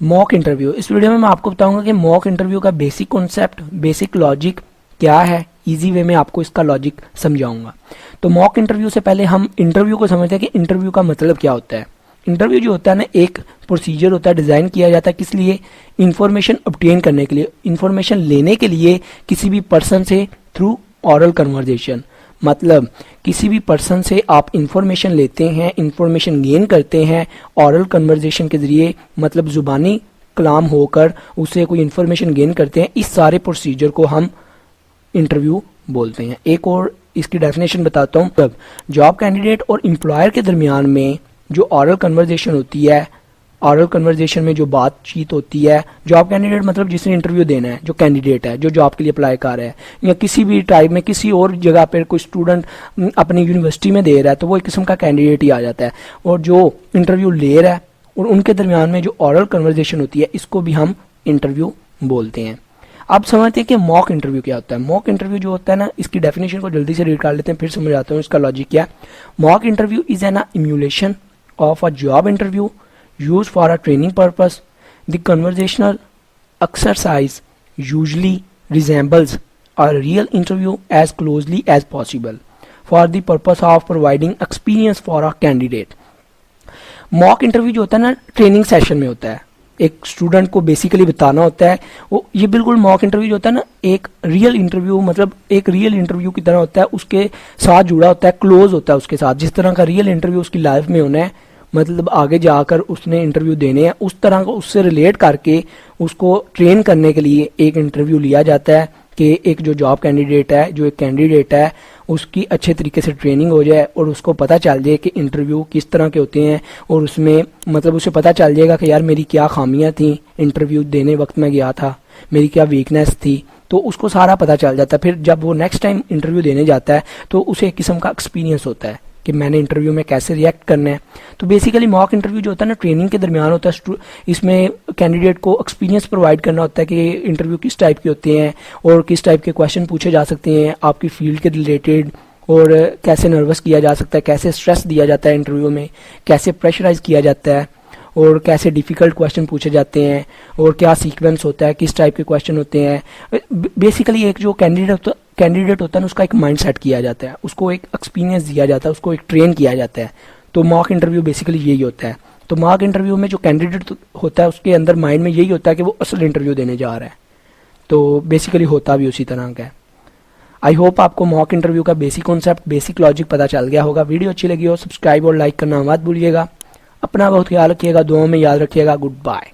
Mock interview. इस video में मैं आपको बताऊंगा कि मॉक इंटरव्यू का बेसिक कॉन्सेप्ट, बेसिक लॉजिक क्या है। इजी वे में आपको इसका लॉजिक समझाऊंगा। तो मॉक इंटरव्यू से पहले हम इंटरव्यू को समझते हैं कि इंटरव्यू का मतलब क्या होता है। इंटरव्यू जो होता है ना, एक प्रोसीजर होता है, डिज़ाइन किया जाता है किस लिए, इंफॉर्मेशन ऑब्टेन करने के लिए, इंफॉर्मेशन लेने के लिए किसी भी पर्सन से थ्रू ऑरल कन्वर्जेशन। मतलब किसी भी पर्सन से आप इंफॉर्मेशन लेते हैं, इंफॉर्मेशन गेन करते हैं ऑरल कन्वर्जेशन के ज़रिए, मतलब ज़ुबानी कलाम होकर उससे कोई इंफॉर्मेशन गेन करते हैं। इस सारे प्रोसीजर को हम इंटरव्यू बोलते हैं। एक और इसकी डेफिनेशन बताता हूँ। तब जॉब कैंडिडेट और एम्प्लॉयर के दरमियान में जो ऑरल कन्वर्जेशन होती है, ऑरल कन्वर्जेशन में जो बातचीत होती है, जॉब कैंडिडेट मतलब जिसने इंटरव्यू देना है, जो कैंडिडेट है, जो जॉब के लिए अप्लाई कर रहा है, या किसी भी टाइप में किसी और जगह पर कोई स्टूडेंट अपनी यूनिवर्सिटी में दे रहा है, तो वो एक किस्म का कैंडिडेट ही आ जाता है। और जो इंटरव्यू ले रहा है और उनके दरमियान में जो ऑरल कन्वर्जेशन होती है, इसको भी हम इंटरव्यू बोलते हैं। अब समझते हैं कि मॉक इंटरव्यू क्या होता है। मॉक इंटरव्यू जो होता है ना, इसकी डेफिनेशन को जल्दी से रीड कर लेते हैं, फिर समझ आता हूँ इसका लॉजिक क्या है। Mock interview is an emulation of a job interview used for a training purpose. The conversational exercise usually resembles a real interview as closely as possible for the purpose of providing experience for a candidate. Mock interview जो होता है ना, training session में होता है। एक student को basically बताना होता है, वो ये बिल्कुल मॉक इंटरव्यू जो होता है ना, एक रियल इंटरव्यू, मतलब एक रियल इंटरव्यू की तरह होता है, उसके साथ जुड़ा होता है, क्लोज होता है उसके साथ। जिस तरह का रियल इंटरव्यू उसकी लाइफ में होना है, मतलब आगे जाकर उसने इंटरव्यू देने हैं, उस तरह को उससे रिलेट करके उसको ट्रेन करने के लिए एक इंटरव्यू लिया जाता है कि एक जो जॉब कैंडिडेट है, जो एक कैंडिडेट है, उसकी अच्छे तरीके से ट्रेनिंग हो जाए और उसको पता चल जाए कि इंटरव्यू किस तरह के होते हैं। और उसमें मतलब उसे पता चल जाएगा कि यार मेरी क्या खामियां थी इंटरव्यू देने वक्त मैं गया था, मेरी क्या वीकनेस थी, तो उसको सारा पता चल जाता है। फिर जब वो नेक्स्ट टाइम इंटरव्यू देने जाता है तो उसे एक किस्म का एक्सपीरियंस होता है कि मैंने इंटरव्यू में कैसे रिएक्ट करना है। तो बेसिकली मॉक इंटरव्यू जो होता है ना, ट्रेनिंग के दरमियान होता है। इसमें कैंडिडेट को एक्सपीरियंस प्रोवाइड करना होता है कि इंटरव्यू किस टाइप के होते हैं और किस टाइप के क्वेश्चन पूछे जा सकते हैं आपकी फील्ड के रिलेटेड, और कैसे नर्वस किया जा सकता है, कैसे स्ट्रेस दिया जाता है इंटरव्यू में, कैसे प्रेशराइज किया जाता है, और कैसे डिफ़िकल्ट क्वेश्चन पूछे जाते हैं, और क्या सीक्वेंस होता है, किस टाइप के क्वेश्चन होते हैं। बेसिकली एक जो कैंडिडेट होता है ना, उसका एक माइंड सेट किया जाता है, उसको एक एक्सपीरियंस दिया जाता है, उसको एक ट्रेन किया जाता है। तो मॉक इंटरव्यू बेसिकली यही होता है। तो मॉक इंटरव्यू में जो कैंडिडेट होता है उसके अंदर माइंड में यही होता है कि वो असल इंटरव्यू देने जा रहा है। तो बेसिकली होता भी उसी तरह का है। आई होप आपको मॉक इंटरव्यू का बेसिक कॉन्सेप्ट, बेसिक लॉजिक पता चल गया होगा। वीडियो अच्छी लगी हो सब्सक्राइब और लाइक करना मत भूलिएगा। अपना बहुत ख्याल रखिएगा, दुआओं में याद रखिएगा। Good bye.